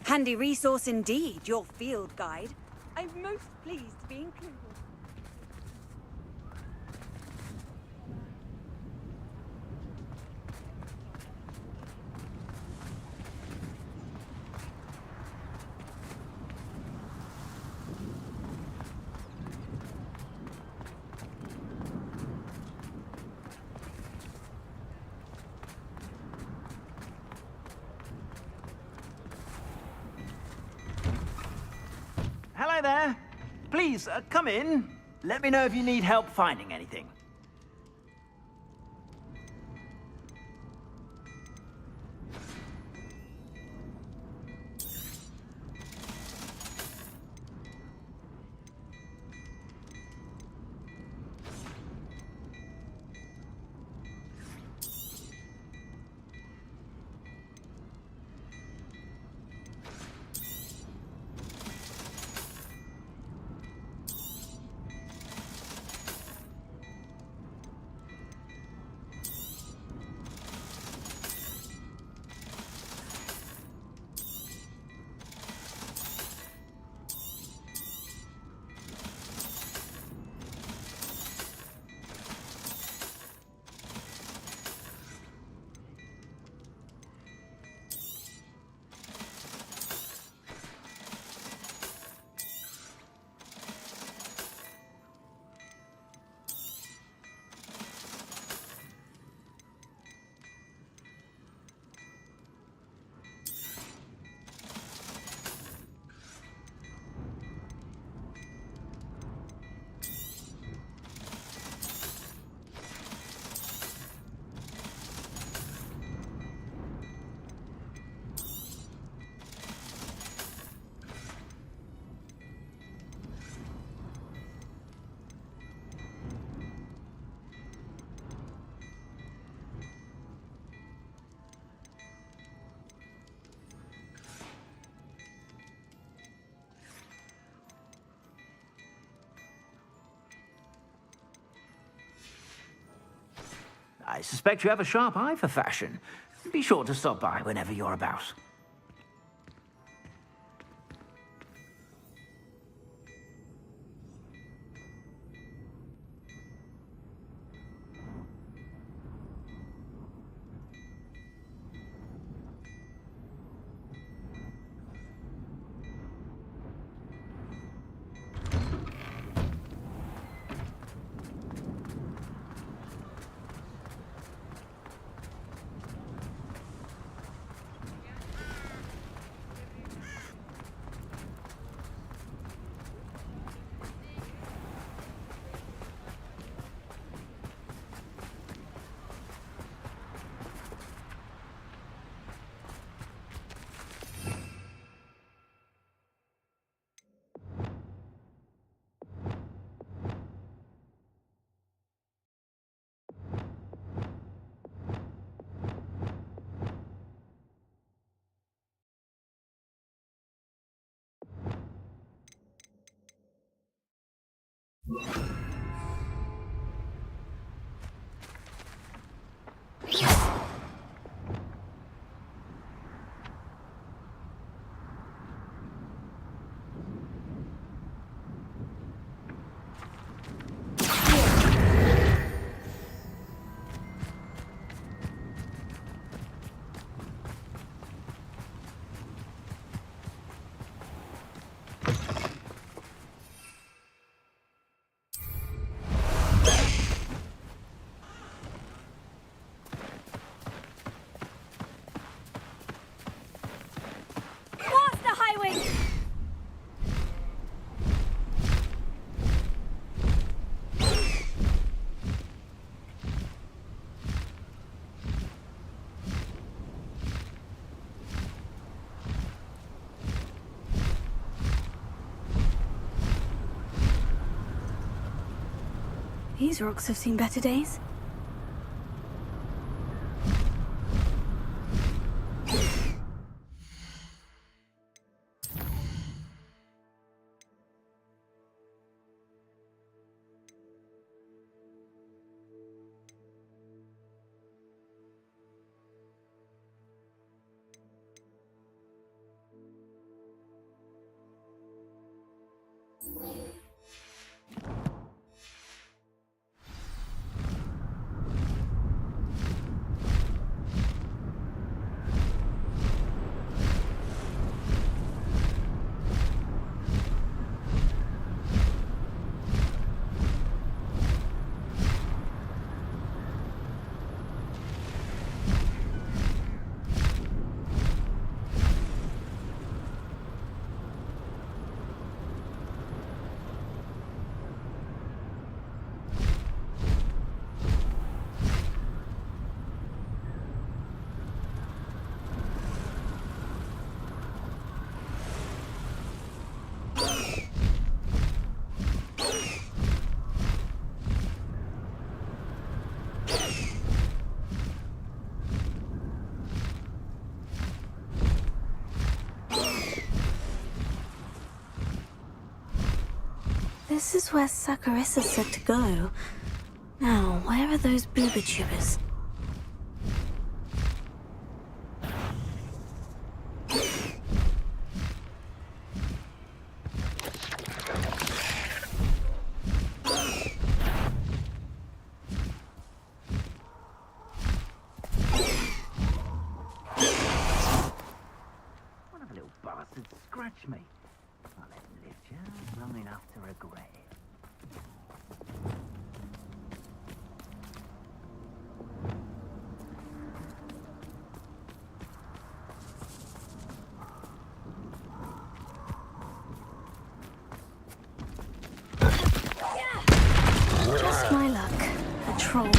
Handy resource indeed, your field guide. I'm most pleased to be included. Hello there. Please, come in. Let me know if you need help finding anything. I suspect you have a sharp eye for fashion. Be sure to stop by whenever you're about. These rocks have seen better days. This is where Saccharissa said to go. Now, where are those booba tubers? One of the little bastards scratched me. I'll let him live just long enough to regret it. Just my luck. A troll.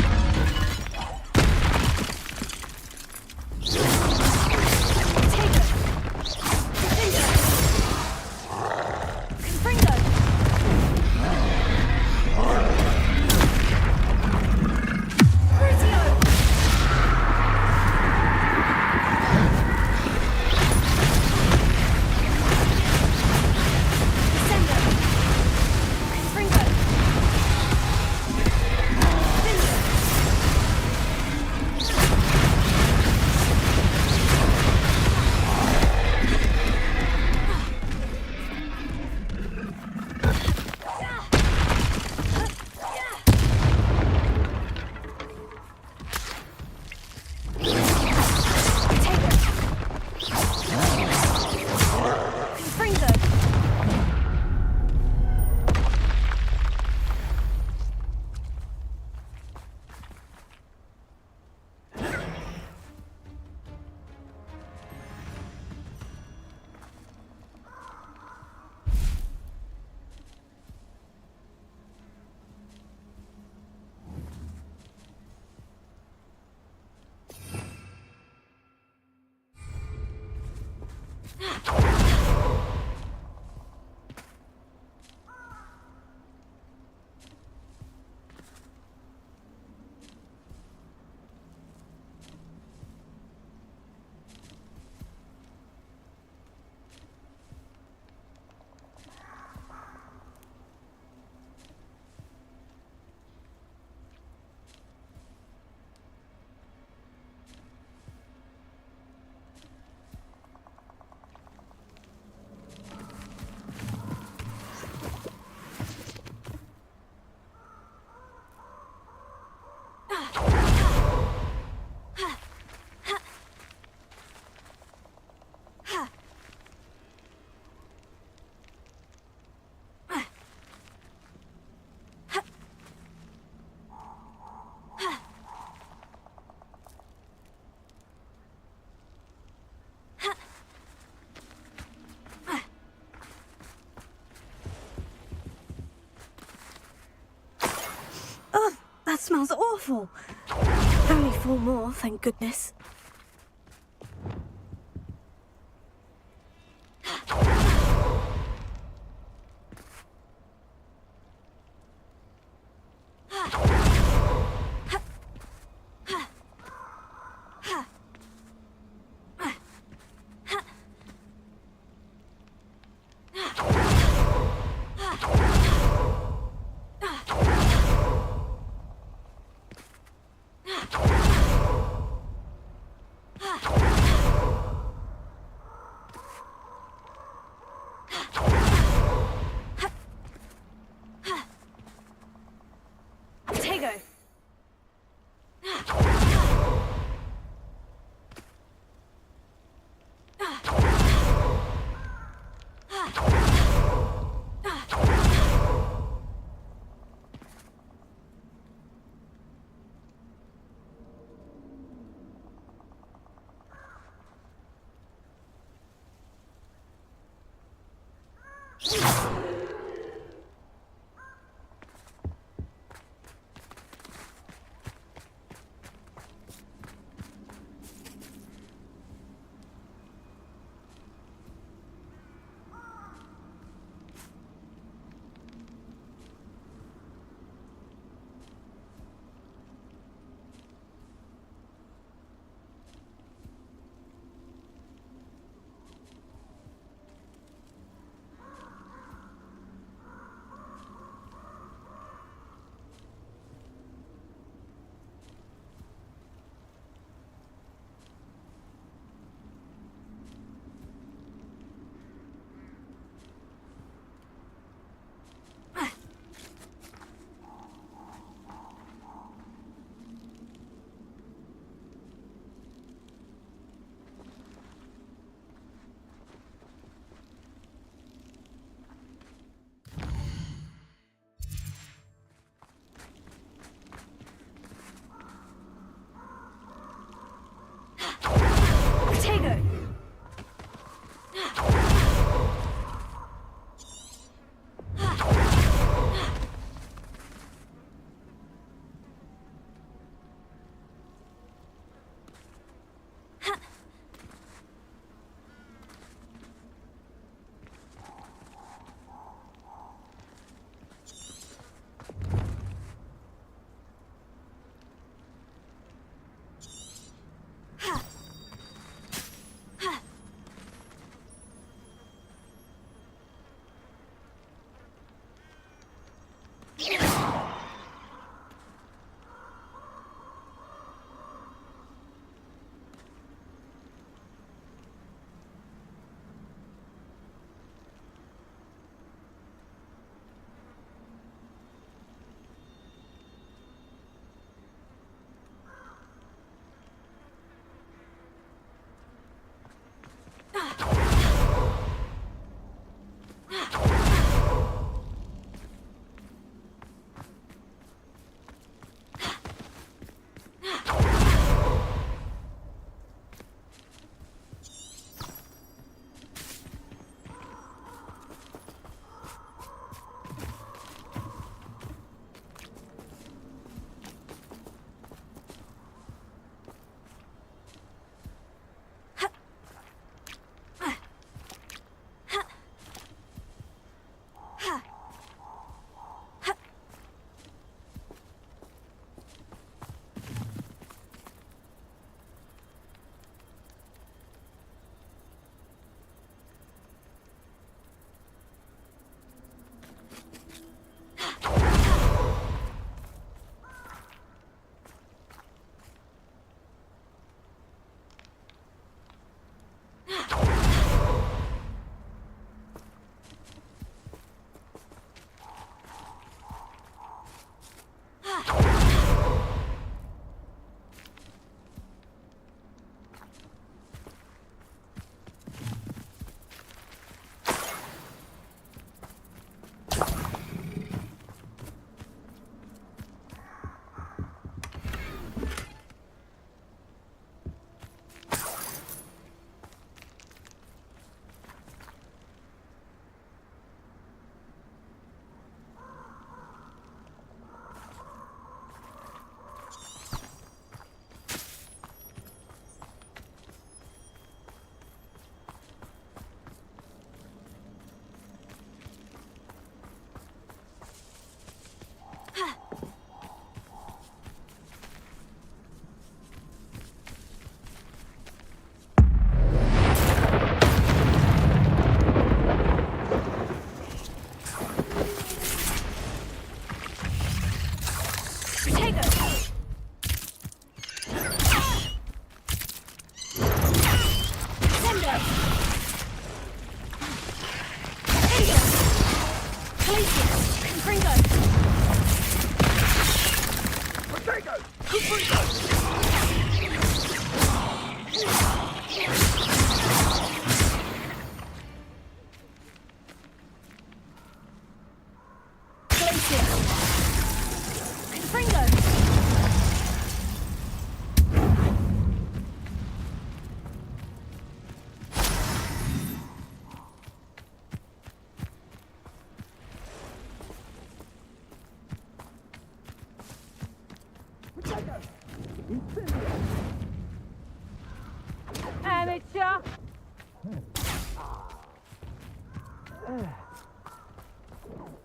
That smells awful. Only 4 more, thank goodness.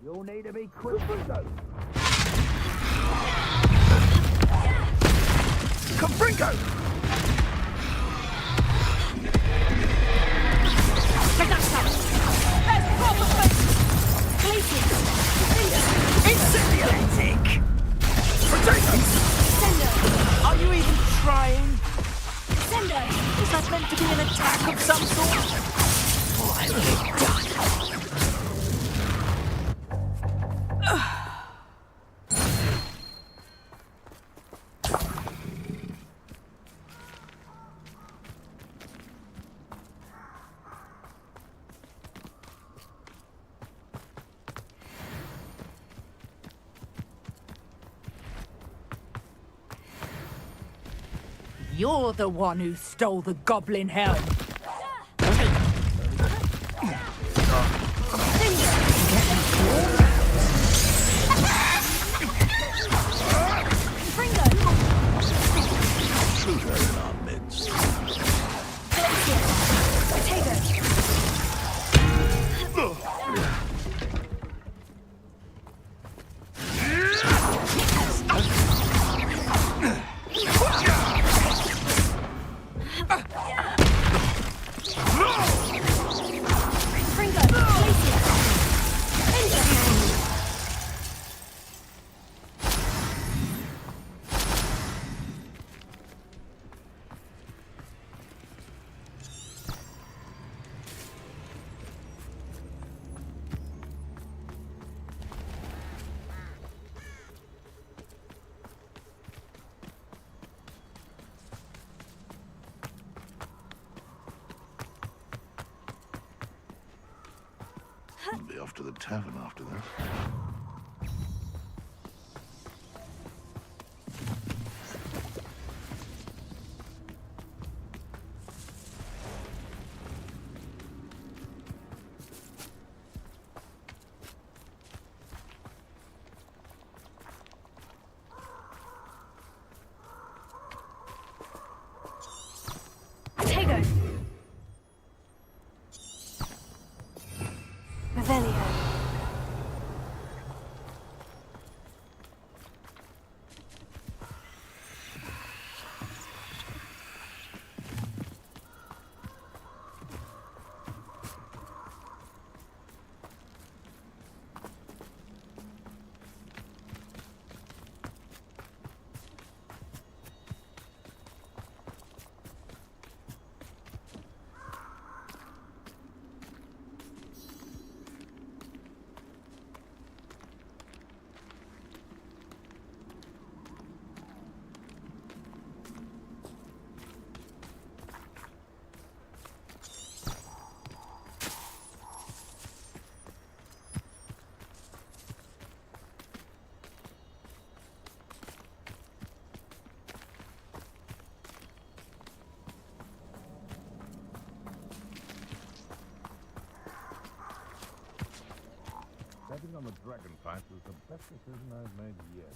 You'll need to be quick. Confringo! Incendiatic! Potatoes! Are you even trying? Is that meant to be an attack of some sort? Finally done. You're the one who stole the goblin helm. Shooter in our midst. I'll be off to the tavern after this. Betting on the dragon fight was the best decision I've made yet.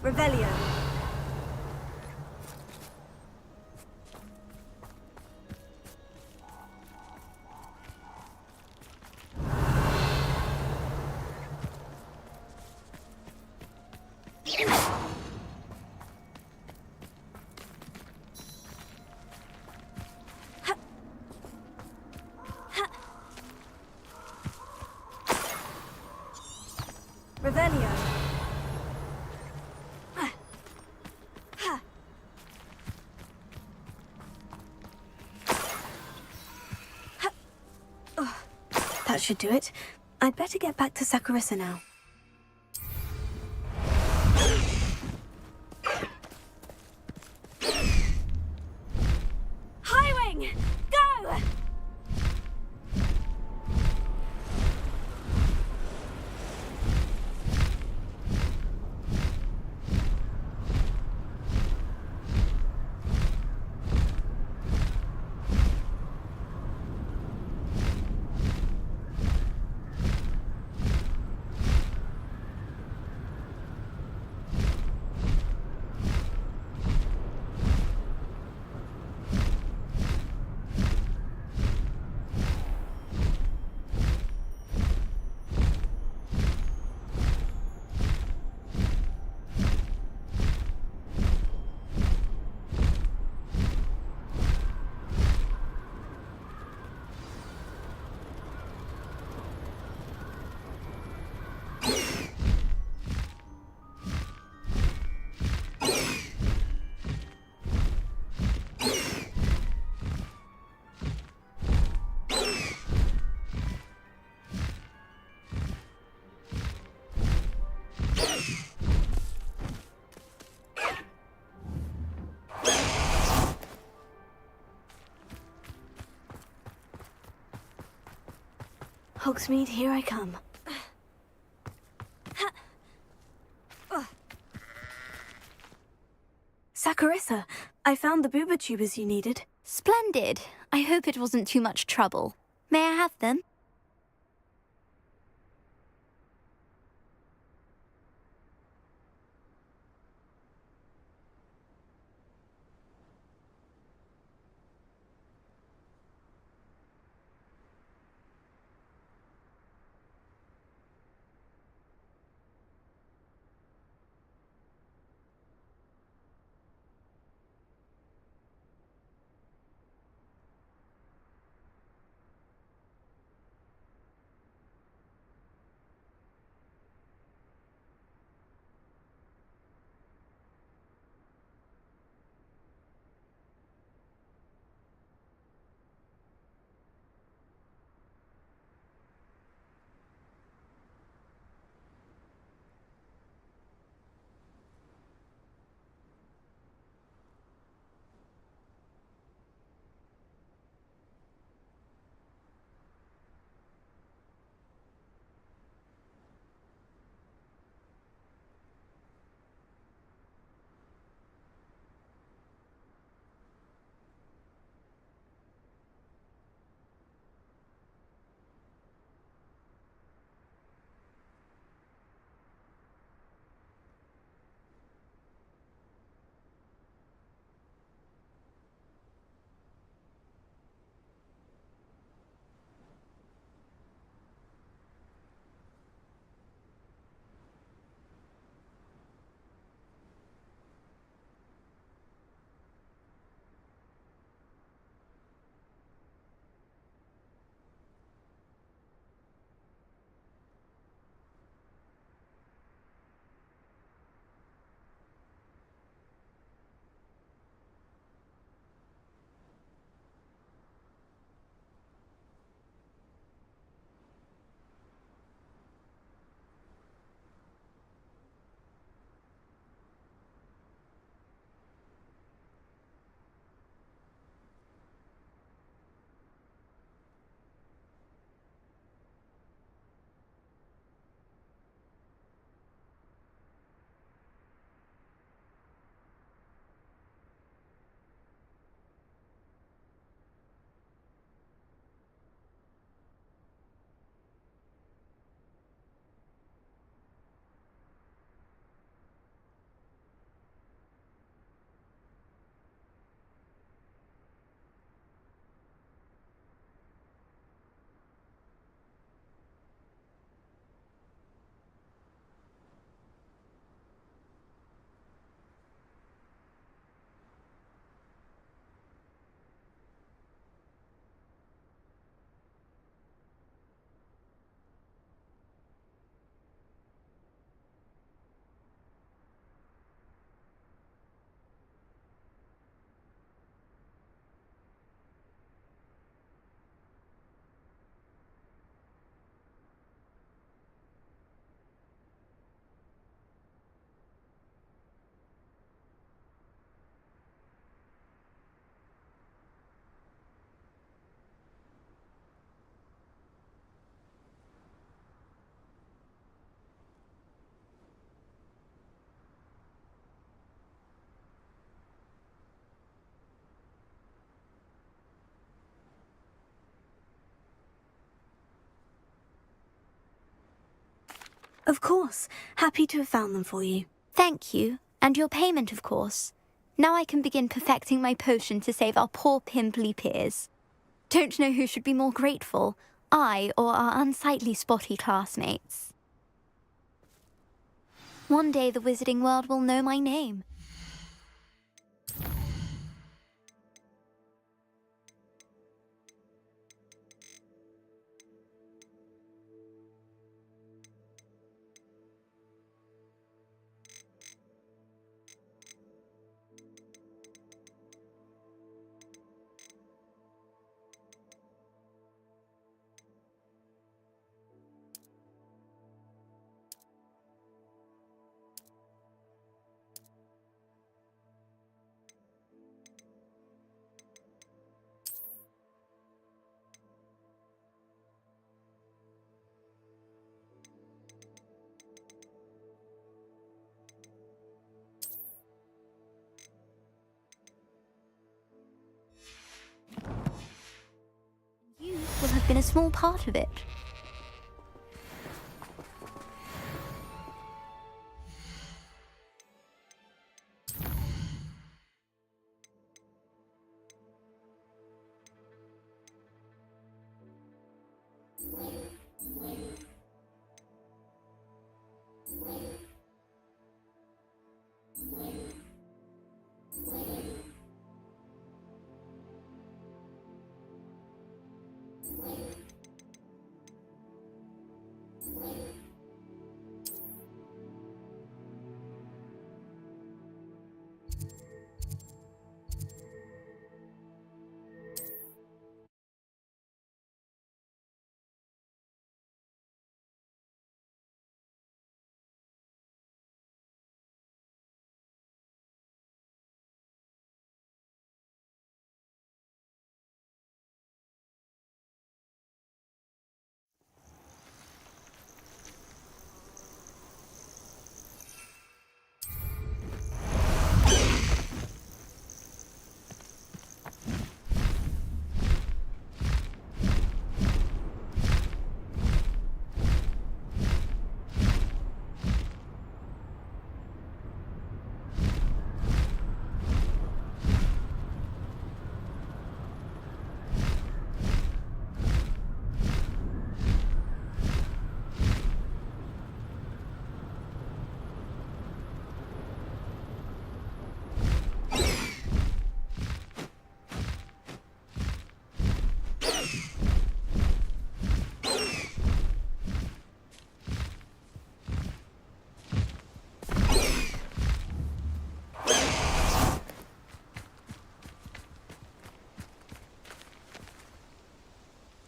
Revelio. Revelio. That should do it. I'd better get back to Saccharissa now. Highwing! Go! Hogsmeade, here I come. Saccharissa, I found the booba tubers you needed. Splendid. I hope it wasn't too much trouble. May I have them? Of course. Happy to have found them for you. Thank you, and your payment, of course. Now I can begin perfecting my potion to save our poor pimply peers. Don't know who should be more grateful, I or our unsightly spotty classmates. One day the wizarding world will know my name. You will have been a small part of it.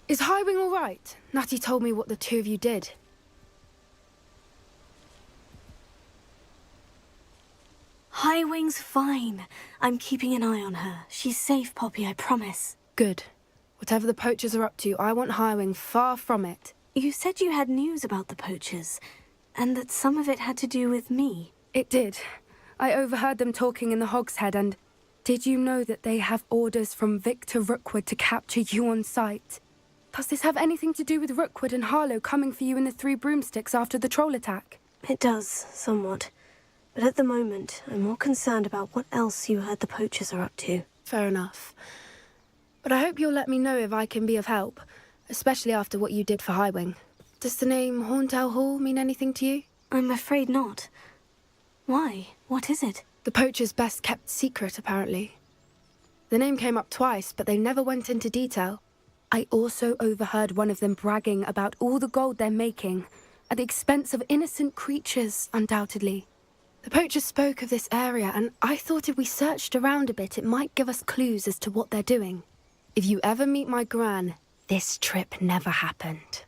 Is Highwing all right? Natty told me what the two of you did. Highwing's fine. I'm keeping an eye on her. She's safe, Poppy, I promise. Good. Whatever the poachers are up to, I want Highwing far from it. You said you had news about the poachers, and that some of it had to do with me. It did. I overheard them talking in the Hogshead, and did you know that they have orders from Victor Rookwood to capture you on sight? Does this have anything to do with Rookwood and Harlow coming for you in the Three Broomsticks after the troll attack? It does, somewhat. But at the moment, I'm more concerned about what else you heard the poachers are up to. Fair enough. But I hope you'll let me know if I can be of help, especially after what you did for Highwing. Does the name Horndale Hall mean anything to you? I'm afraid not. Why? What is it? The poachers' best kept secret, apparently. The name came up twice, but they never went into detail. I also overheard one of them bragging about all the gold they're making, at the expense of innocent creatures, undoubtedly. The poachers spoke of this area, and I thought if we searched around a bit, it might give us clues as to what they're doing. If you ever meet my gran, this trip never happened.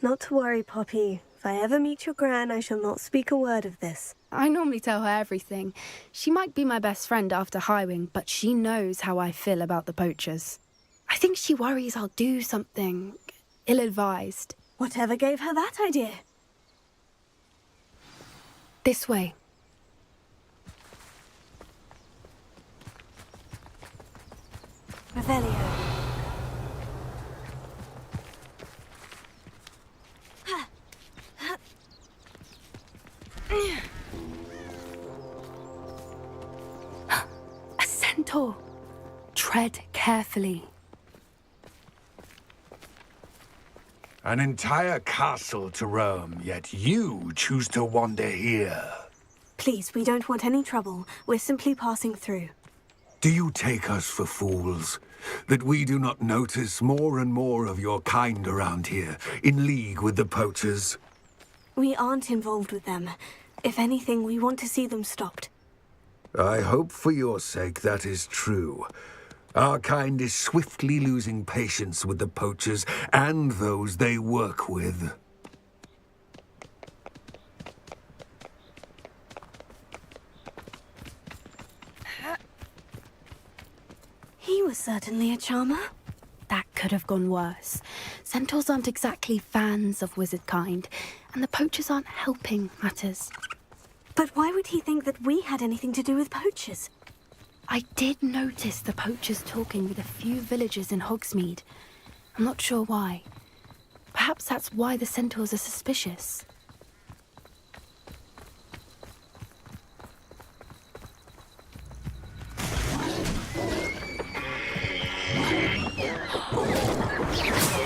Not to worry, Poppy. If I ever meet your gran, I shall not speak a word of this. I normally tell her everything. She might be my best friend after Highwing, but she knows how I feel about the poachers. I think she worries I'll do something ill-advised. Whatever gave her that idea? This way. Revelio. Centaur. Tread carefully. An entire castle to roam, yet you choose to wander here. Please, we don't want any trouble. We're simply passing through. Do you take us for fools? That we do not notice more and more of your kind around here, in league with the poachers? We aren't involved with them. If anything, we want to see them stopped. I hope for your sake that is true. Our kind is swiftly losing patience with the poachers and those they work with. He was certainly a charmer. That could have gone worse. Centaurs aren't exactly fans of wizard kind, and the poachers aren't helping matters. But why would he think that we had anything to do with poachers? I did notice the poachers talking with a few villagers in Hogsmeade. I'm not sure why. Perhaps that's why the centaurs are suspicious.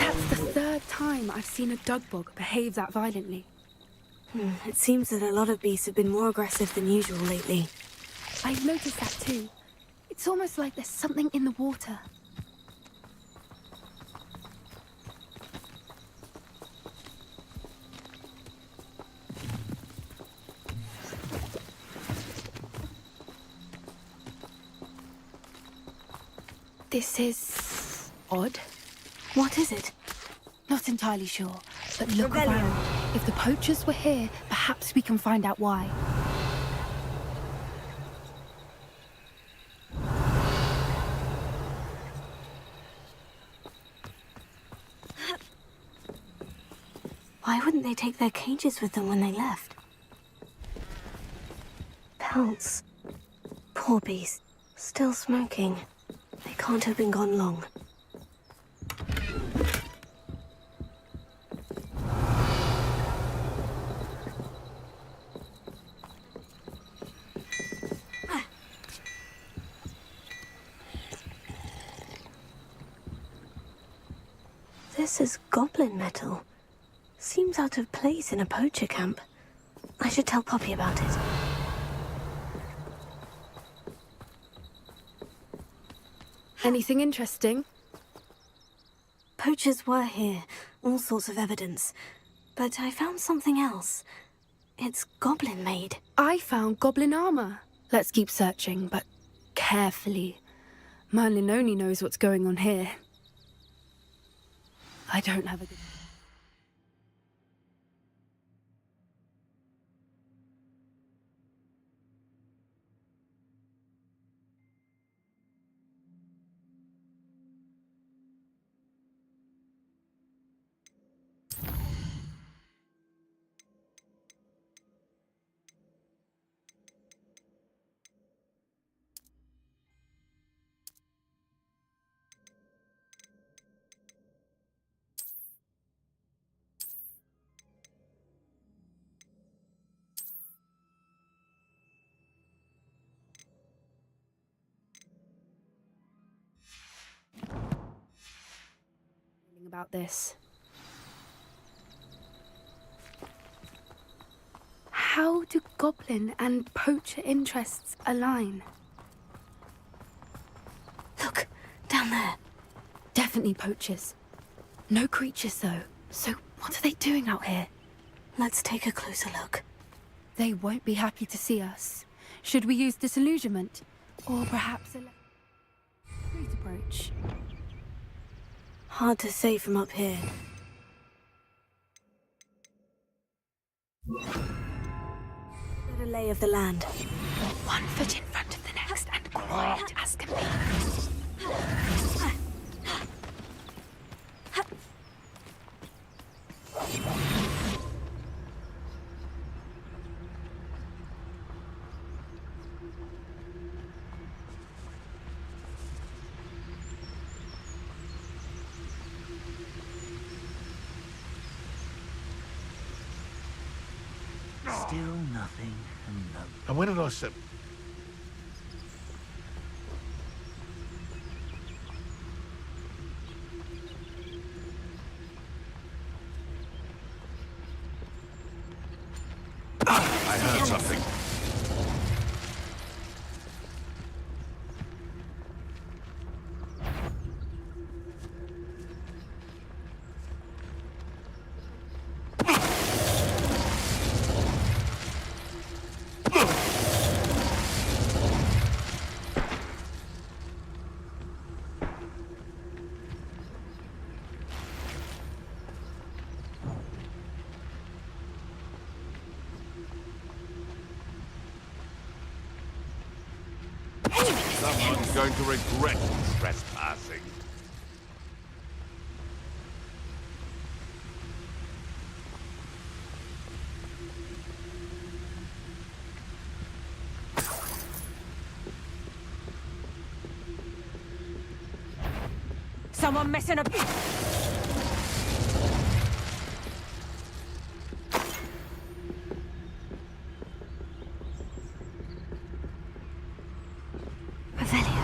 That's the third time I've seen a dugbog behave that violently. It seems that a lot of beasts have been more aggressive than usual lately. I've noticed that too. It's almost like there's something in the water. This is odd. What is it? Not entirely sure, but look Rebellion. around. If the poachers were here, perhaps we can find out why. Why wouldn't they take their cages with them when they left? Pelts. Poor beast. Still smoking. They can't have been gone long. This is goblin metal. Seems out of place in a poacher camp. I should tell Poppy about it. Anything interesting? Poachers were here, all sorts of evidence. But I found something else. It's goblin-made. I found goblin armor. Let's keep searching, but carefully. Merlin only knows what's going on here. I don't have a good... about this. How do goblin and poacher interests align? Look, down there. Definitely poachers. No creatures though. So what are they doing out here? Let's take a closer look. They won't be happy to see us. Should we use disillusionment? Or perhaps a street approach? Hard to say from up here. Get a lay of the land. 1 foot in front of the next and quiet as can be. Still nothing and no. And when did I set... I heard something. Someone's going to regret trespassing. Someone messing up. Revelio.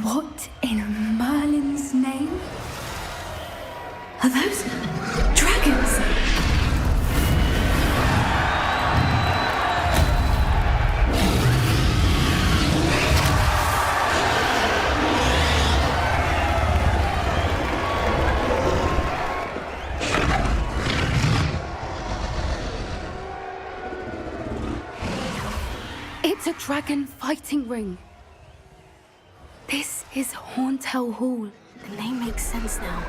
What in Merlin's name? Are those dragons? It's a dragon fighting ring. This is Hauntel Hall. The name makes sense now.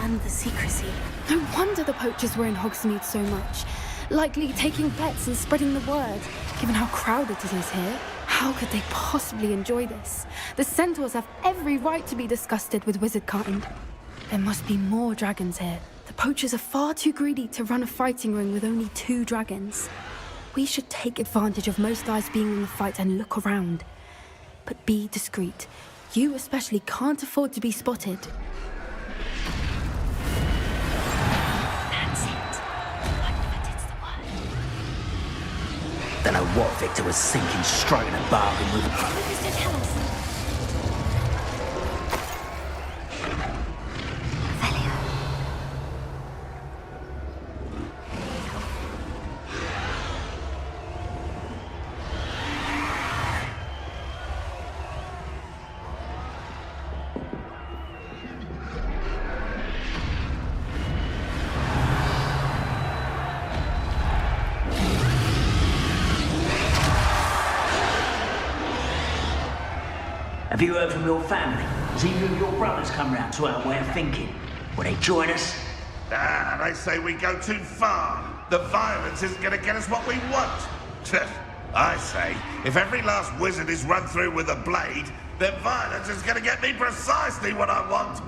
And the secrecy. No wonder the poachers were in Hogsmeade so much. Likely taking bets and spreading the word. Given how crowded it is here, how could they possibly enjoy this? The centaurs have every right to be disgusted with wizard kind. There must be more dragons here. The poachers are far too greedy to run a fighting ring with only 2 dragons. We should take advantage of most eyes being in the fight and look around. But be discreet. You especially can't afford to be spotted. That's it. It's the word. Don't know what Victor was thinking, striking a bargain with. Mr. Tell us. Revelio. Have you heard from your family? Has either of your brothers come round to our way of thinking? Will they join us? Ah, they say we go too far. The violence isn't going to get us what we want. I say, if every last wizard is run through with a blade, then violence is going to get me precisely what I want.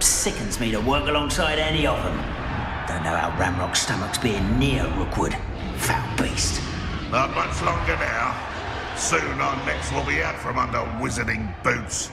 Sickens me to work alongside any of them. Don't know how Ramrock's stomach's being near Rookwood. Foul beast. Not much longer now. Soon our necks will be out from under wizarding boots.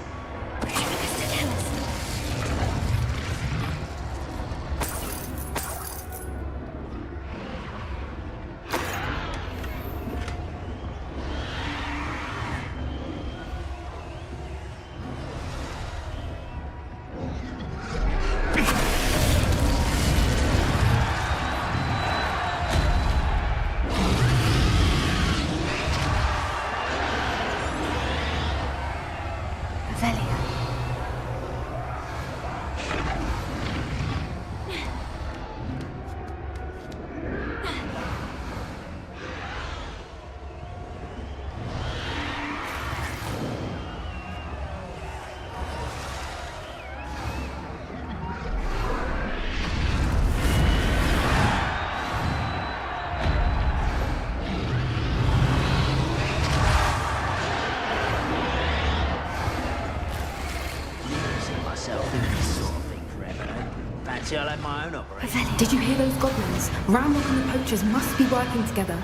fancy I'll have my own operation. Did you hear those goblins? Ramrock and the poachers must be working together.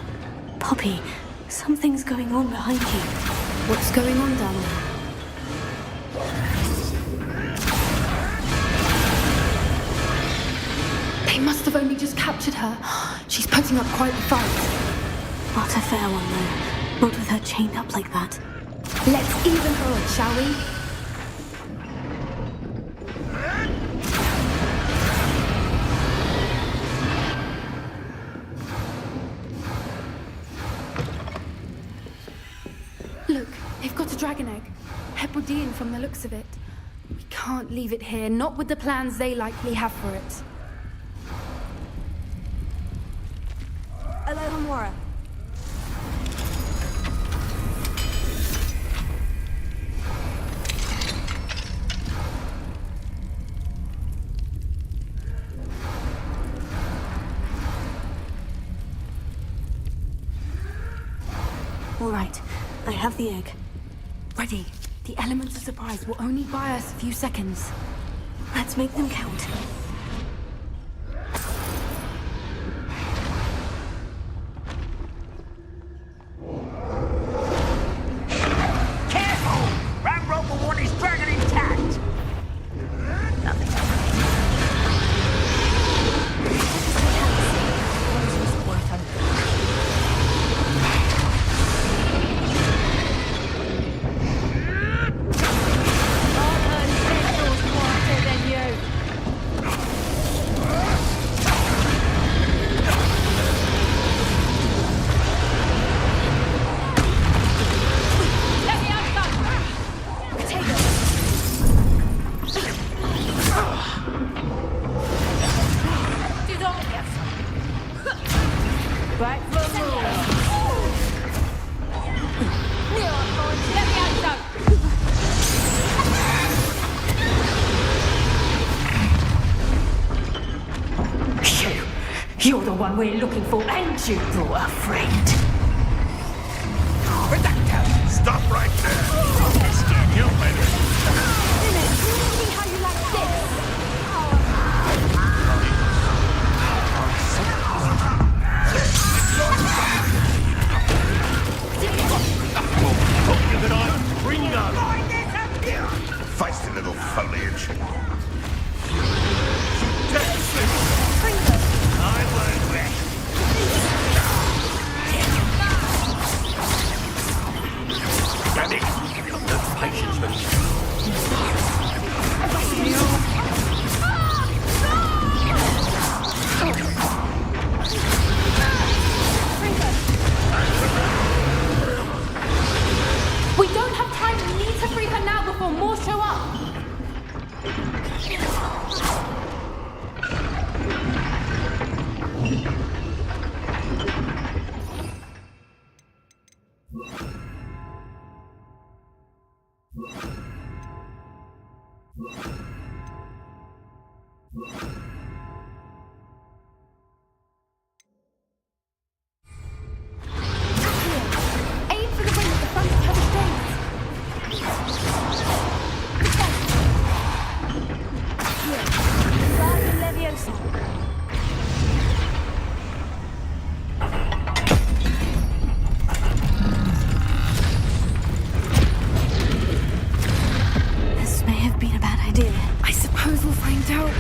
Poppy, something's going on behind you. What's going on down there? They must have only just captured her. She's putting up quite the fight. Not a fair one, though. Not with her chained up like that. Let's even her, shall we? Look, they've got a dragon egg. Hebridean from the looks of it. We can't leave it here, not with the plans they likely have for it. Hello, Hamora. All right, I have the egg. Ready. The elements of surprise will only buy us a few seconds. Let's make them count. Careful! Ramrock will want his dragon intact! Nothing You're the one we're looking for, and you brought a friend. Stop right there! Let's get you later. See how you like Hope you can on. Bring it on. Feisty little foliage. I won't rest. Damn it! No patience for this. We don't have time. We need to free her now before more show up. Aim for the ring at the front of her strength. This may have been a bad idea. I suppose we'll find out.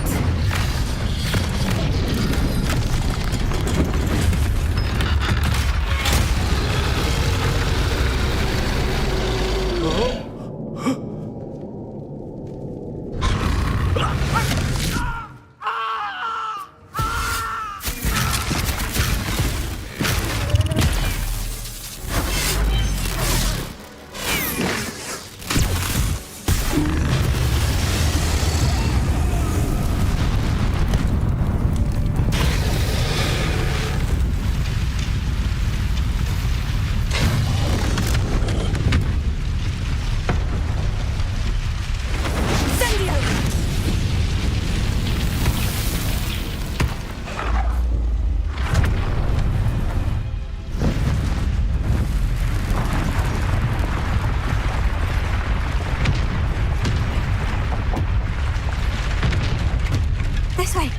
This way.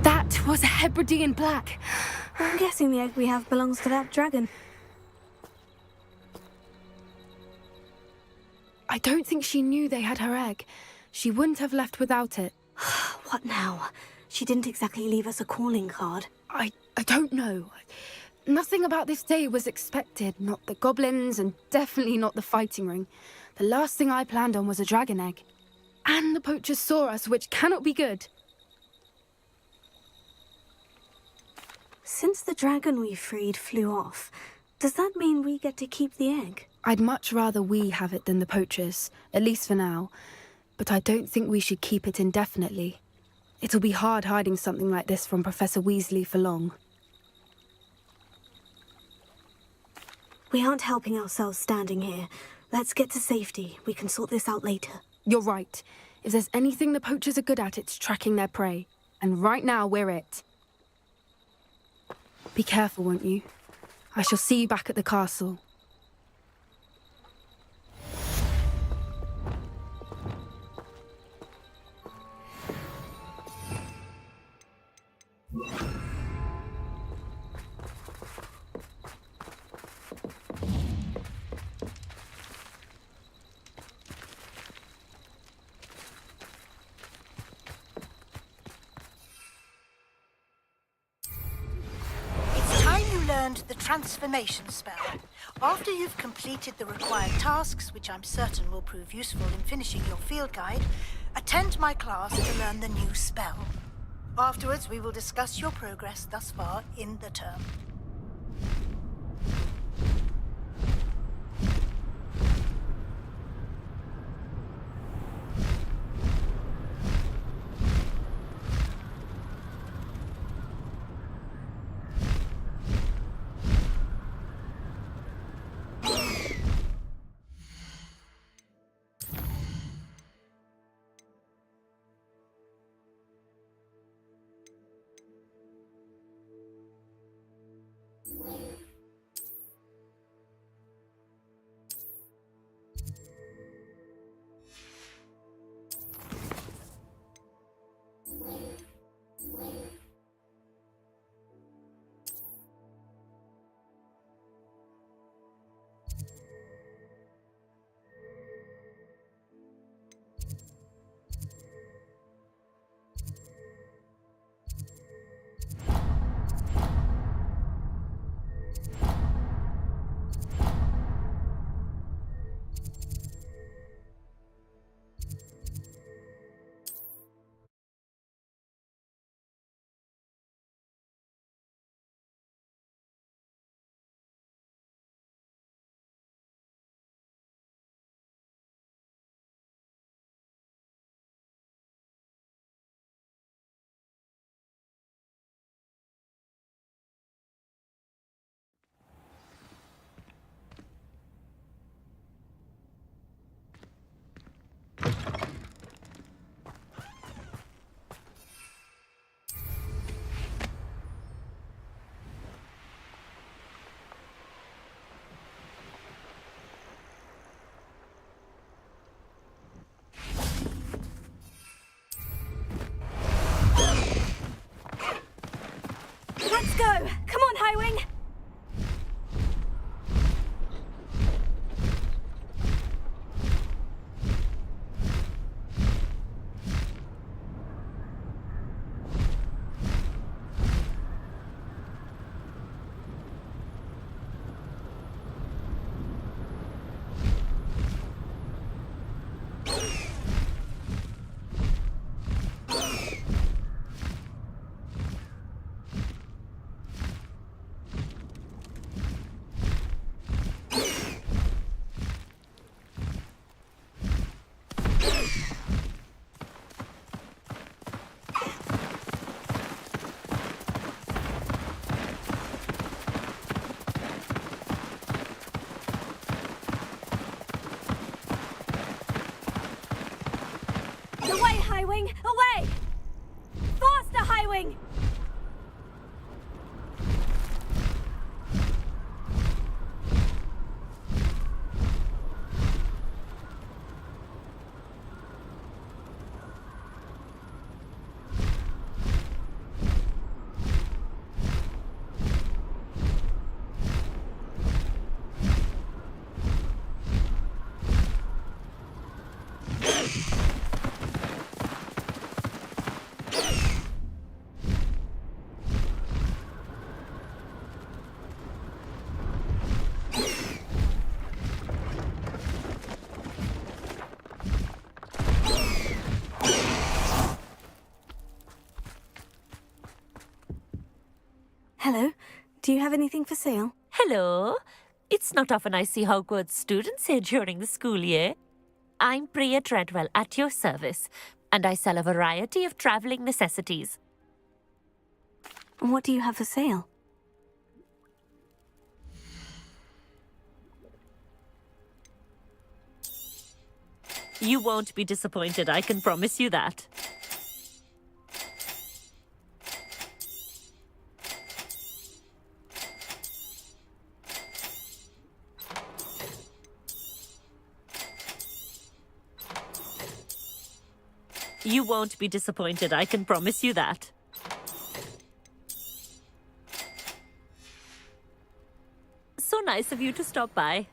That was a Hebridean black. I'm guessing the egg we have belongs to that dragon. I don't think she knew they had her egg. She wouldn't have left without it. What now? She didn't exactly leave us a calling card. I don't know. Nothing about this day was expected. Not the goblins, and definitely not the fighting ring. The last thing I planned on was a dragon egg. And the poachers saw us, which cannot be good. Since the dragon we freed flew off, does that mean we get to keep the egg? I'd much rather we have it than the poachers, at least for now. But I don't think we should keep it indefinitely. It'll be hard hiding something like this from Professor Weasley for long. We aren't helping ourselves standing here. Let's get to safety. We can sort this out later. You're right. If there's anything the poachers are good at, it's tracking their prey. And right now, we're it. Be careful, won't you? I shall see you back at the castle. The transformation spell. After you've completed the required tasks, which I'm certain will prove useful in finishing your field guide, attend my class to learn the new spell. Afterwards, we will discuss your progress thus far in the term. Away, Highwing! Away! Faster, Highwing! Hello. Do you have anything for sale? Hello. It's not often I see Hogwarts students here during the school year. I'm Priya Treadwell at your service, and I sell a variety of travelling necessities. What do you have for sale? You won't be disappointed, I can promise you that. You won't be disappointed, I can promise you that. So nice of you to stop by.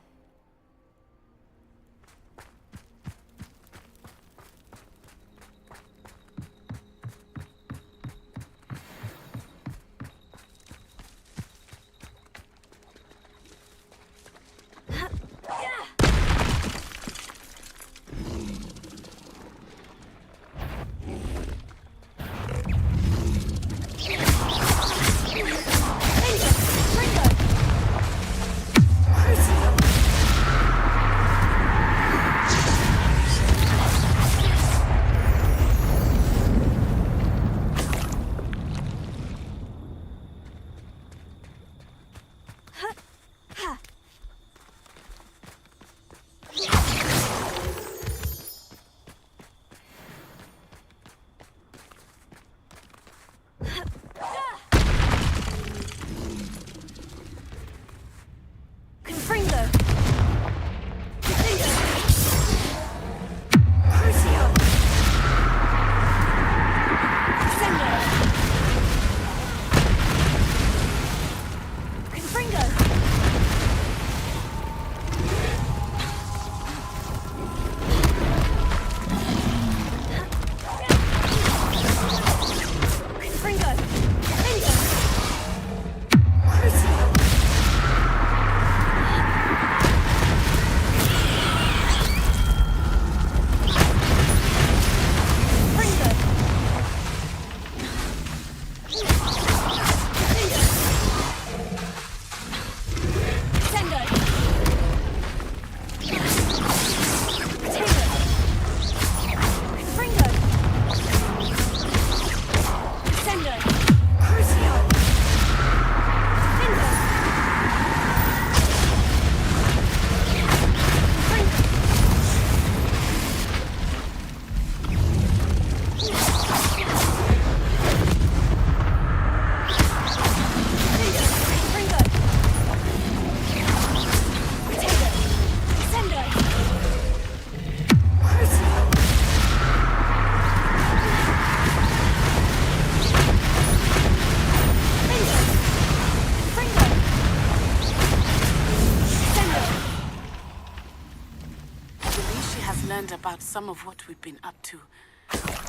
About some of what we've been up to.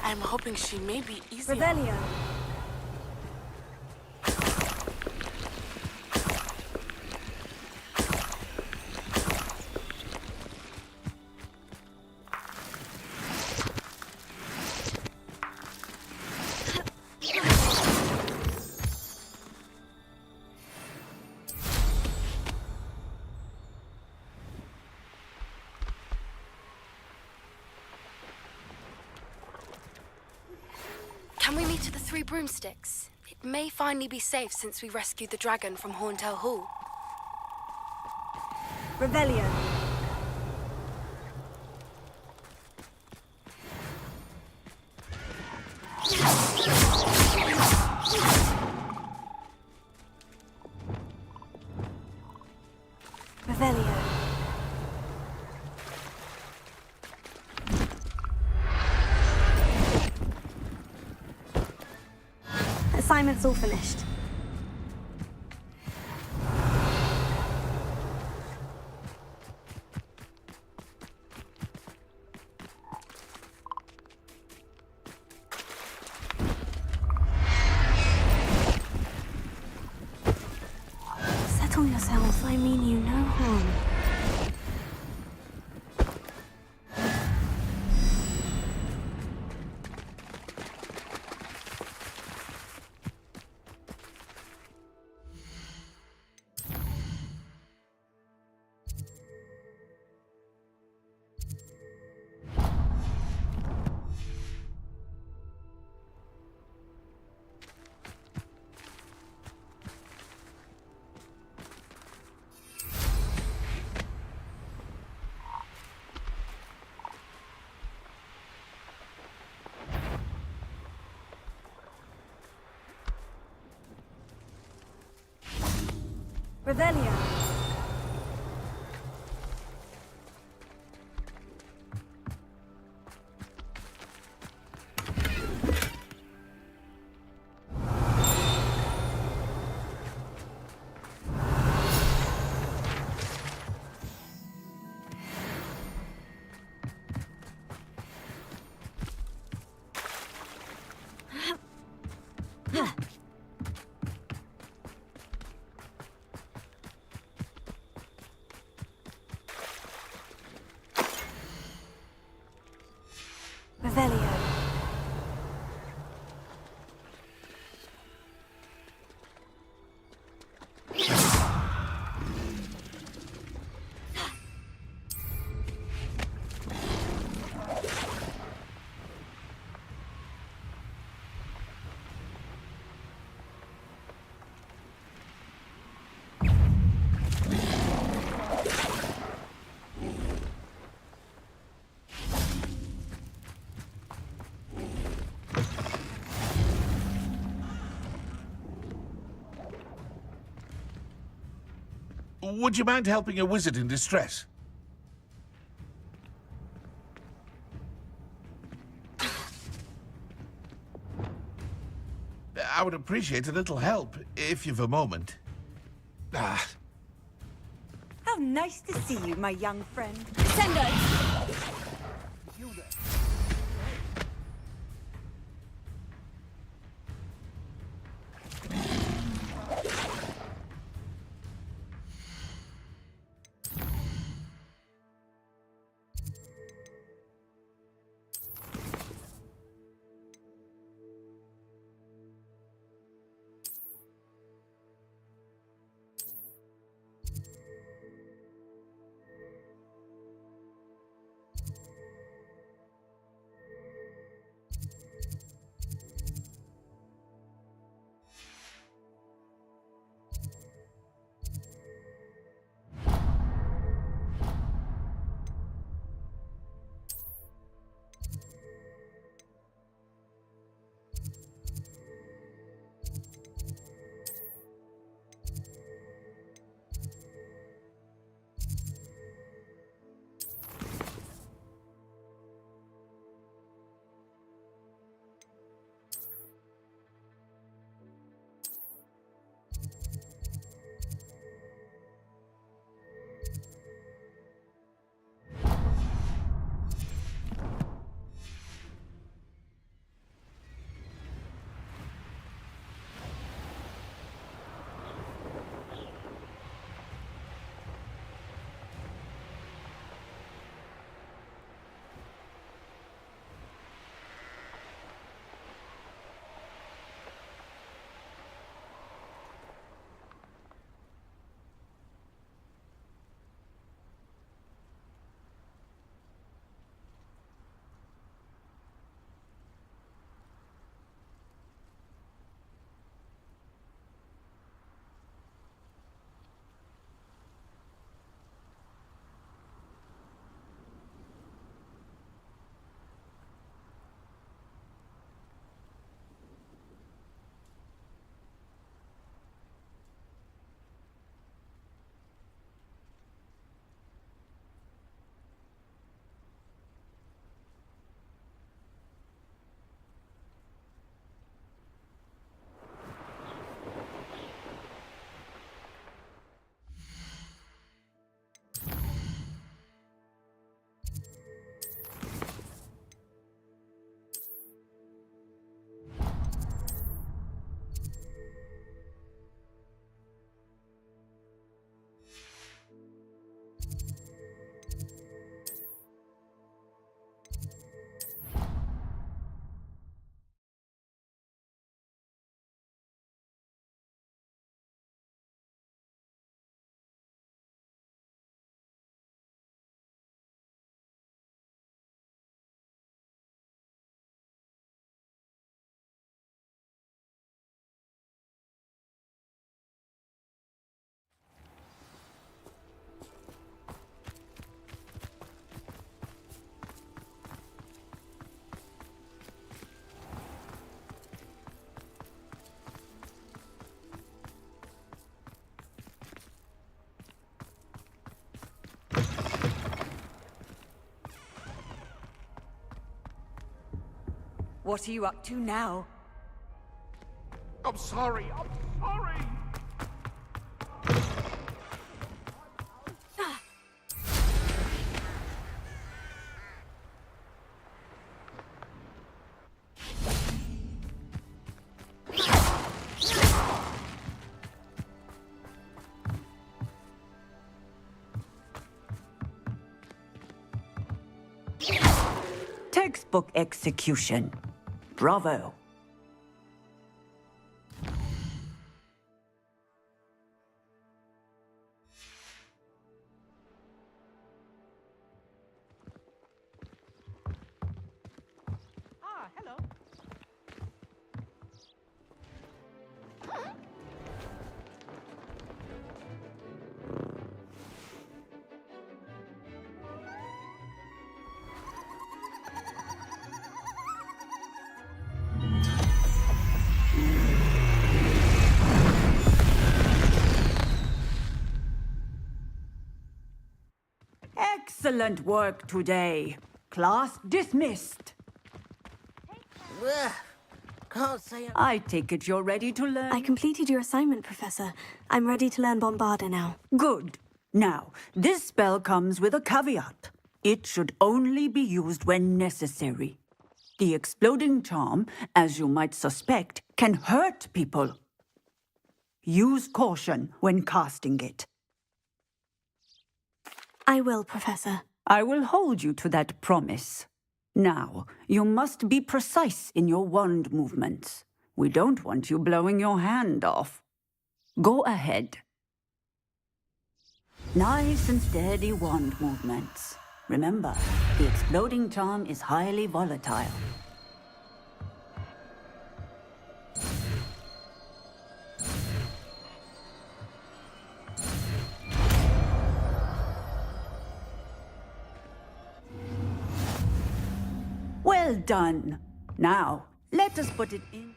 I'm hoping she may be easier. Revelio. Can we meet at the Three Broomsticks? It may finally be safe since we rescued the dragon from Horntail Hall. Revelio. assignment's all finished. Settle yourself, I mean you no harm. Revelio. Revelio. Would you mind helping a wizard in distress? I would appreciate a little help, if you've a moment. How nice to see you, my young friend. Sendo! What are you up to now? I'm sorry. I'm sorry. Textbook execution. Bravo. Hello. Excellent work today. Class dismissed. Can't say I take it you're ready to learn. I completed your assignment, Professor. I'm ready to learn Bombarda now. Good. Now, this spell comes with a caveat. It should only be used when necessary. The exploding charm, as you might suspect, can hurt people. Use caution when casting it. I will, Professor. I will hold you to that promise. Now, you must be precise in your wand movements. We don't want you blowing your hand off. Go ahead. Nice and steady wand movements. Remember, the exploding charm is highly volatile. Well done. Now, let us put it in.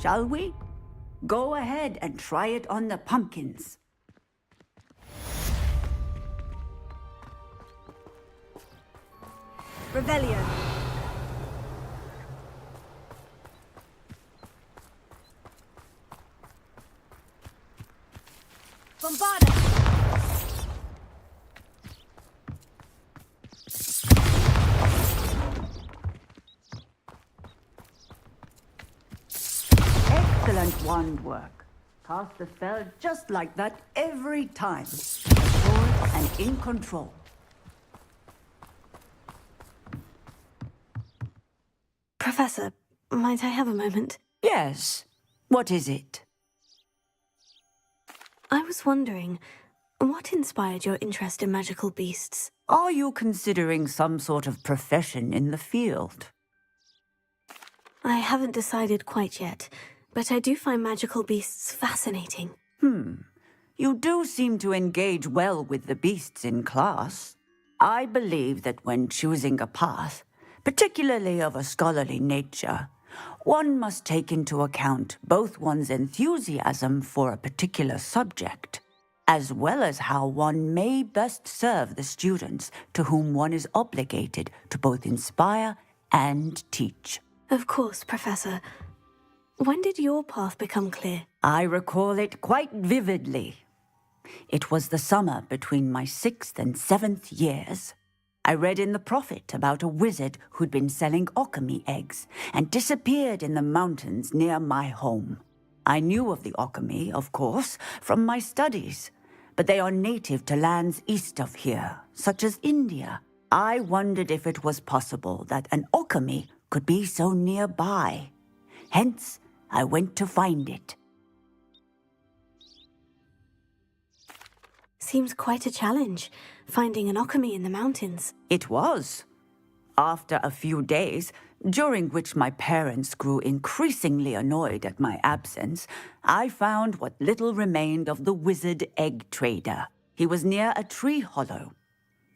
Shall we? Go ahead and try it on the pumpkins. Revelio. Bombarda. Excellent wand work. Cast the spell just like that every time. Assured and in control. Professor, might I have a moment? Yes. What is it? I was wondering, what inspired your interest in magical beasts? Are you considering some sort of profession in the field? I haven't decided quite yet, but I do find magical beasts fascinating. You do seem to engage well with the beasts in class. I believe that when choosing a path, particularly of a scholarly nature, one must take into account both one's enthusiasm for a particular subject, as well as how one may best serve the students to whom one is obligated to both inspire and teach. Of course, Professor. When did your path become clear? I recall it quite vividly. It was the summer between my 6th and 7th years. I read in the Prophet about a wizard who'd been selling okami eggs and disappeared in the mountains near my home. I knew of the okami, of course, from my studies, but they are native to lands east of here, such as India. I wondered if it was possible that an okami could be so nearby. Hence, I went to find it. Seems quite a challenge, finding an okami in the mountains. It was. After a few days, during which my parents grew increasingly annoyed at my absence, I found what little remained of the wizard egg trader. He was near a tree hollow.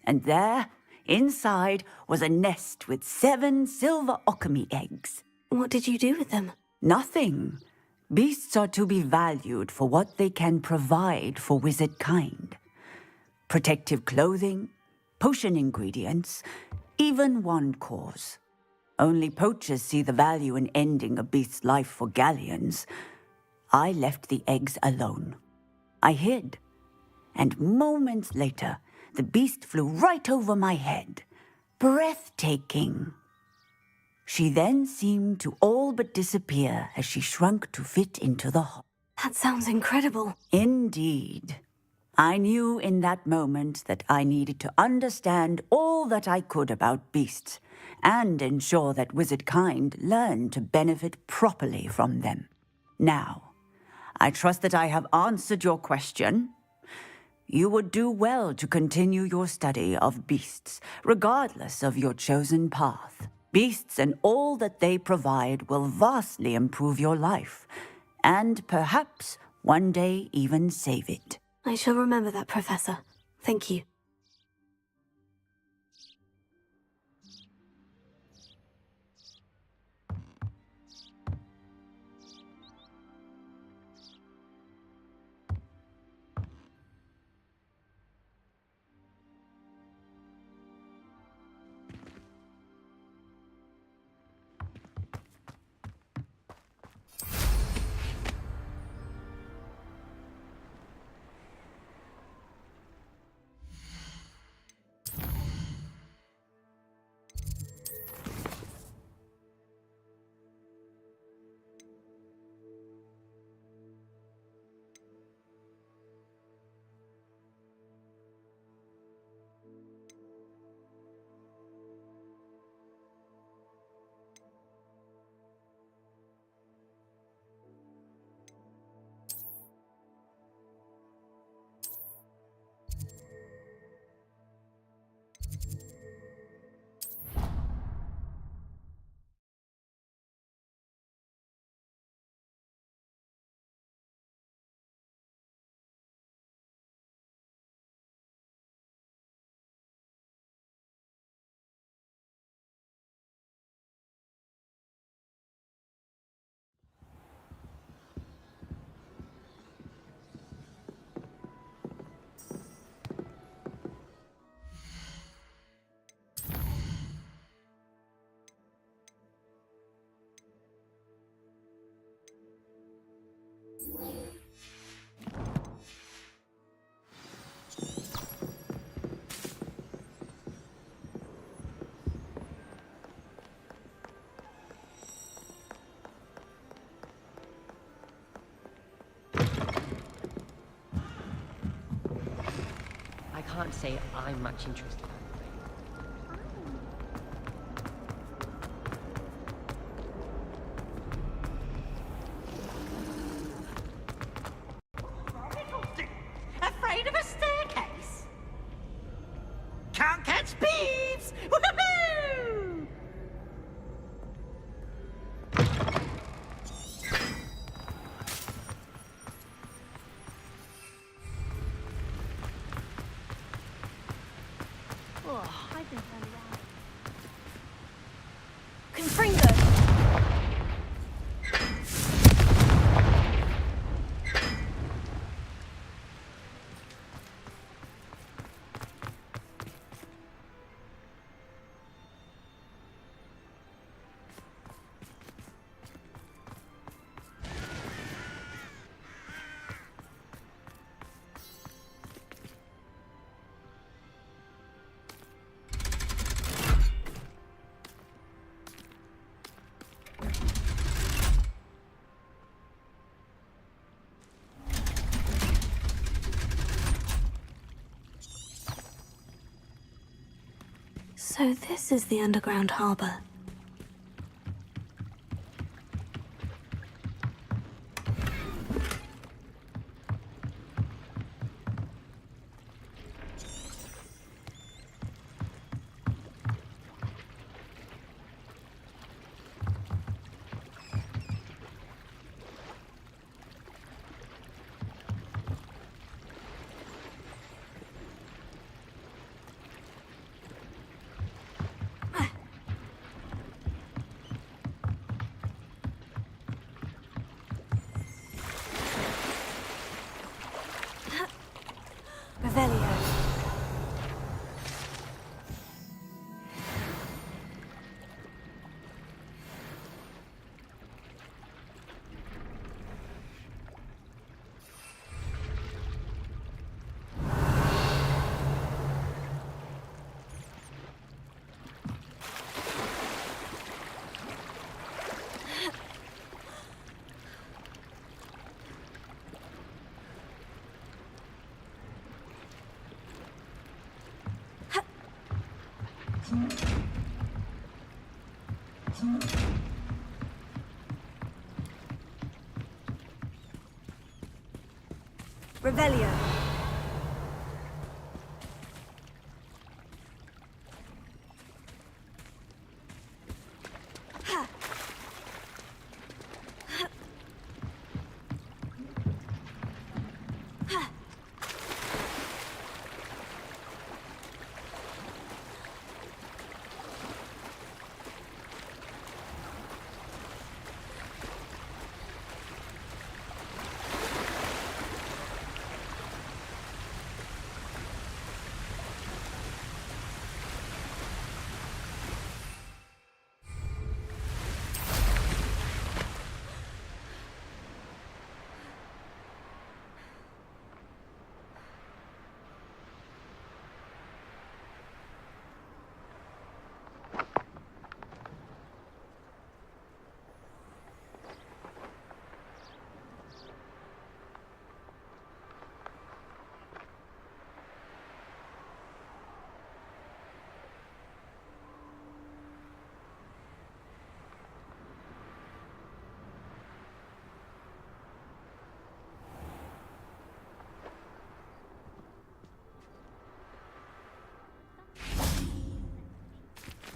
And there, Inside was a nest with 7 silver okami eggs. What did you do with them? Nothing. Beasts are to be valued for what they can provide for wizard kind. Protective clothing, potion ingredients, even wand cores. Only poachers see the value in ending a beast's life for galleons. I left the eggs alone. I hid. And moments later, the beast flew right over my head. Breathtaking. She then seemed to all but disappear as she shrunk to fit into the hole. That sounds incredible. Indeed. I knew in that moment that I needed to understand all that I could about beasts and ensure that wizard kind learned to benefit properly from them. Now, I trust that I have answered your question. You would do well to continue your study of beasts, regardless of your chosen path. Beasts and all that they provide will vastly improve your life, and perhaps one day even save it. I shall remember that, Professor. Thank you. I can't say I'm much interested. Afraid of a staircase? Can't catch thieves! Woohoo! Oh, I've been turned around. Confringo! So this is the underground harbor. Revelio. Revelio.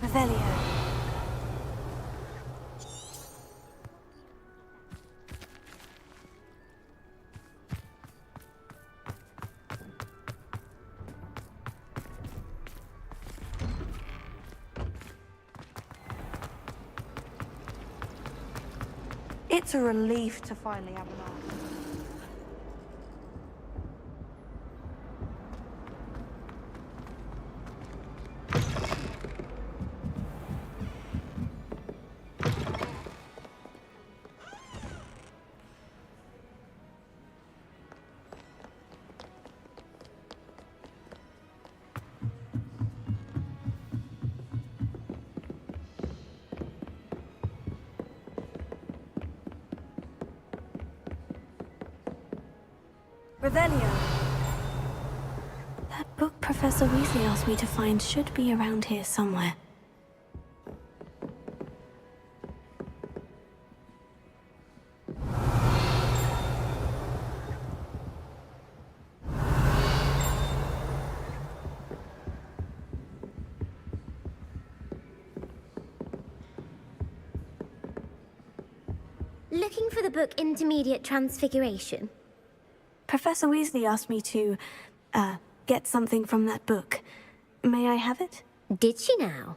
Revelio. It's a relief to finally have an answer. Revelio. That book Professor Weasley asked me to find should be around here somewhere. Looking for the book Intermediate Transfiguration? Professor Weasley asked me to, get something from that book. May I have it? Did she now?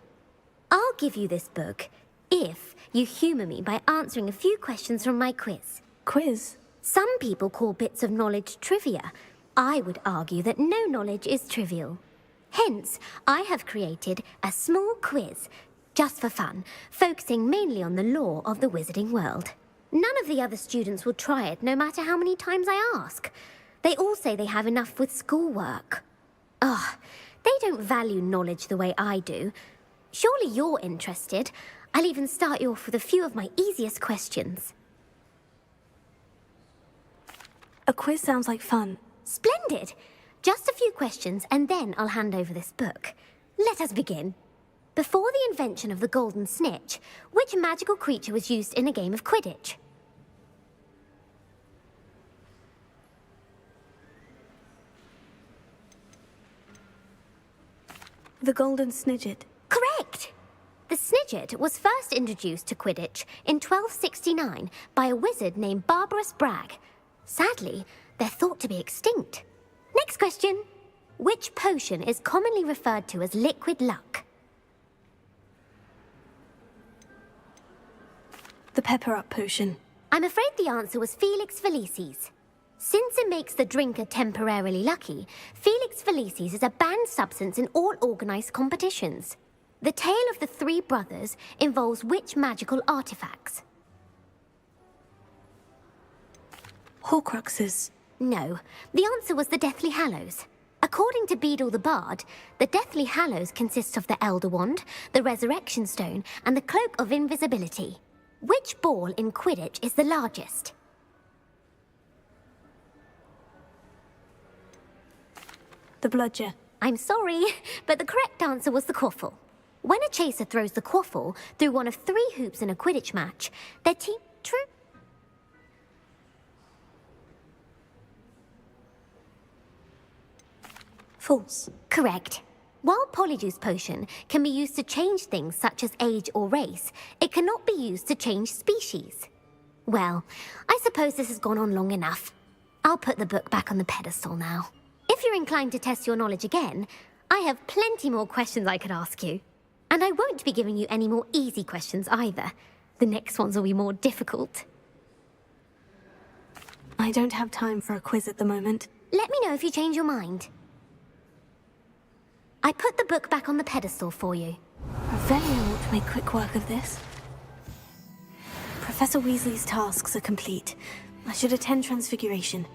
I'll give you this book if you humour me by answering a few questions from my quiz. Quiz? Some people call bits of knowledge trivia. I would argue that no knowledge is trivial. Hence, I have created a small quiz, just for fun, focusing mainly on the lore of the wizarding world. None of the other students will try it, no matter how many times I ask. They all say they have enough with schoolwork. Ugh, they don't value knowledge the way I do. Surely you're interested. I'll even start you off with a few of my easiest questions. A quiz sounds like fun. Splendid! Just a few questions, and then I'll hand over this book. Let us begin. Before the invention of the golden snitch, which magical creature was used in a game of Quidditch? The golden snidget. Correct! The snidget was first introduced to Quidditch in 1269 by a wizard named Barbarous Bragg. Sadly, they're thought to be extinct. Next question. Which potion is commonly referred to as liquid luck? The pepper-up potion. I'm afraid the answer was Felix Felicis. Since it makes the drinker temporarily lucky, Felix Felicis is a banned substance in all organized competitions. The tale of the three brothers involves which magical artifacts? Horcruxes. No, the answer was the Deathly Hallows. According to Beadle the Bard, the Deathly Hallows consists of the Elder Wand, the Resurrection Stone, and the Cloak of Invisibility. Which ball in Quidditch is the largest? The bludger. I'm sorry, but the correct answer was the quaffle. When a chaser throws the quaffle through one of 3 hoops in a Quidditch match, their team... True? False. Correct. While Polyjuice Potion can be used to change things such as age or race, it cannot be used to change species. Well, I suppose this has gone on long enough. I'll put the book back on the pedestal now. If you're inclined to test your knowledge again, I have plenty more questions I could ask you. And I won't be giving you any more easy questions either. The next ones will be more difficult. I don't have time for a quiz at the moment. Let me know if you change your mind. I put the book back on the pedestal for you. Revelio ought to make quick work of this. Professor Weasley's tasks are complete. I should attend Transfiguration.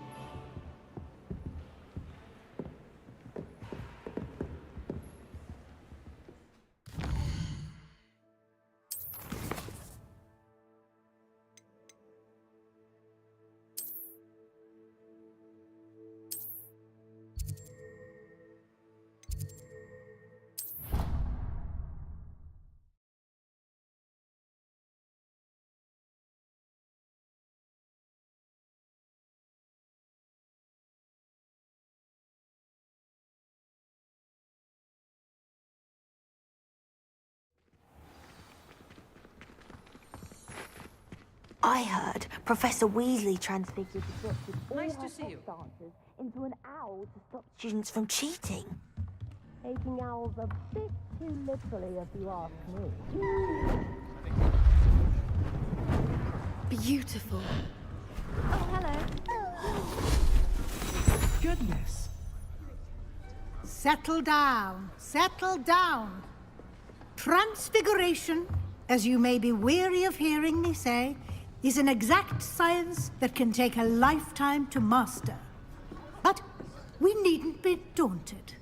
I heard Professor Weasley transfigured the book with all Nice her to see you. dancers into an owl to stop students from cheating. Taking owls a bit too literally, if you ask me. Beautiful. Oh, hello. Goodness. Settle down, settle down. Transfiguration, as you may be weary of hearing me say, is an exact science that can take a lifetime to master. But we needn't be daunted.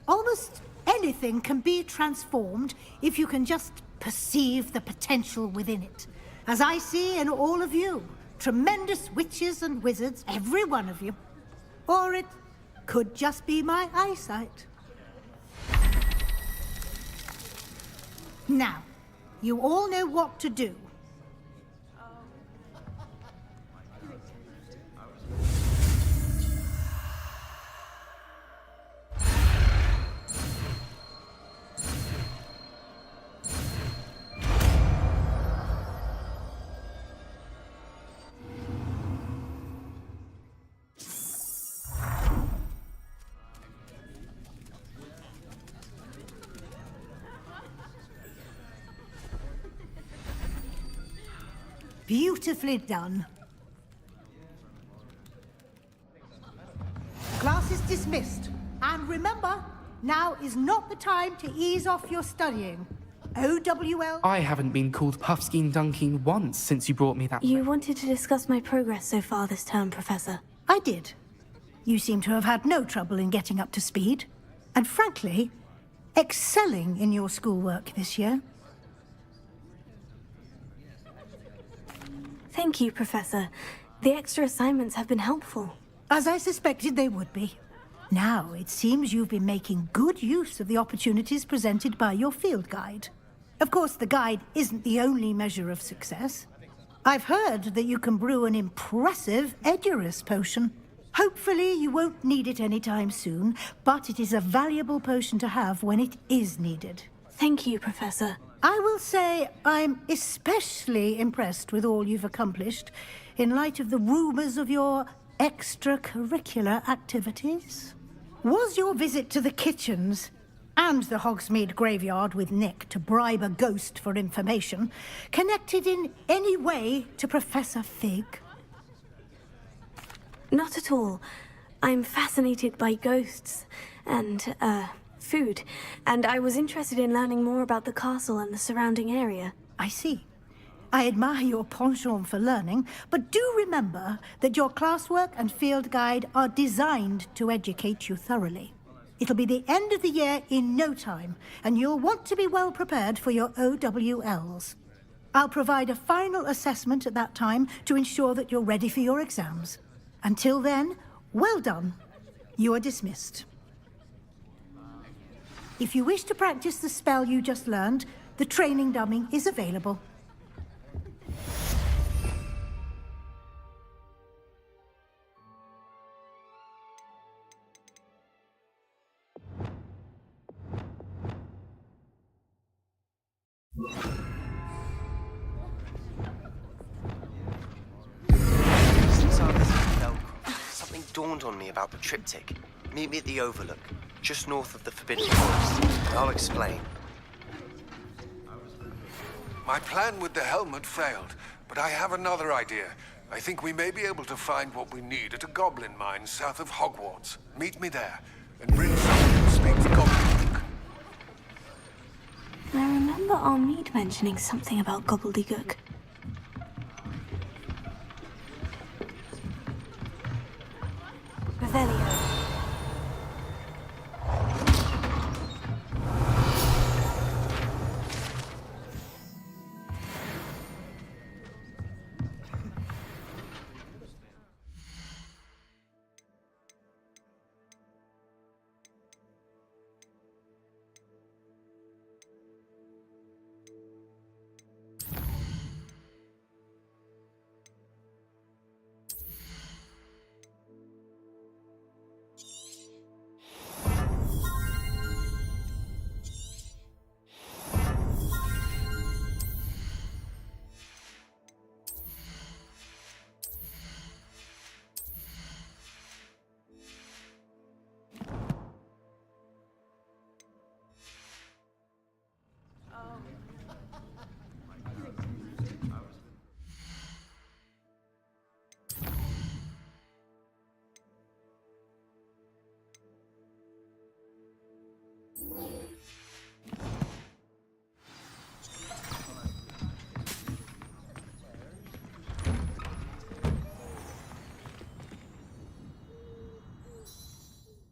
Almost anything can be transformed if you can just perceive the potential within it. As I see in all of you, tremendous witches and wizards, every one of you. Or it could just be my eyesight. Now, you all know what to do. Beautifully done. Class is dismissed. And remember, now is not the time to ease off your studying. OWL... I haven't been called Puffskein Dunking once since you brought me that... You wanted to discuss my progress so far this term, Professor. I did. You seem to have had no trouble in getting up to speed. And frankly, excelling in your schoolwork this year. Thank you, Professor. The extra assignments have been helpful. As I suspected they would be. Now, it seems you've been making good use of the opportunities presented by your field guide. Of course, the guide isn't the only measure of success. I've heard that you can brew an impressive Edurus potion. Hopefully, you won't need it anytime soon, but it is a valuable potion to have when it is needed. Thank you, Professor. I will say I'm especially impressed with all you've accomplished in light of the rumors of your extracurricular activities. Was your visit to the kitchens and the Hogsmeade graveyard with Nick to bribe a ghost for information connected in any way to Professor Fig? Not at all. I'm fascinated by ghosts and, food. And I was interested in learning more about the castle and the surrounding area. I see. I admire your penchant for learning, but do remember that your classwork and field guide are designed to educate you thoroughly. It'll be the end of the year in no time, and you'll want to be well prepared for your OWLs. I'll provide a final assessment at that time to ensure that you're ready for your exams. Until then, well done. You are dismissed. If you wish to practice the spell you just learned, the training dummy is available. Since I was in something dawned on me about the triptych. Meet me at the Overlook, just north of the Forbidden Forest. I'll explain. My plan with the helmet failed, but I have another idea. I think we may be able to find what we need at a goblin mine south of Hogwarts. Meet me there, and bring someone who speaks gobbledygook. I remember Armid mentioning something about gobbledygook. Revelio.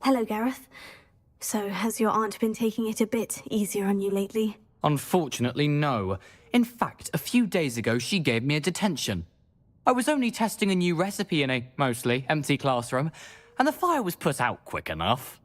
Hello, Gareth. So, has your aunt been taking it a bit easier on you lately? Unfortunately, no. In fact, a few days ago, she gave me a detention. I was only testing a new recipe in a mostly empty classroom, and the fire was put out quick enough.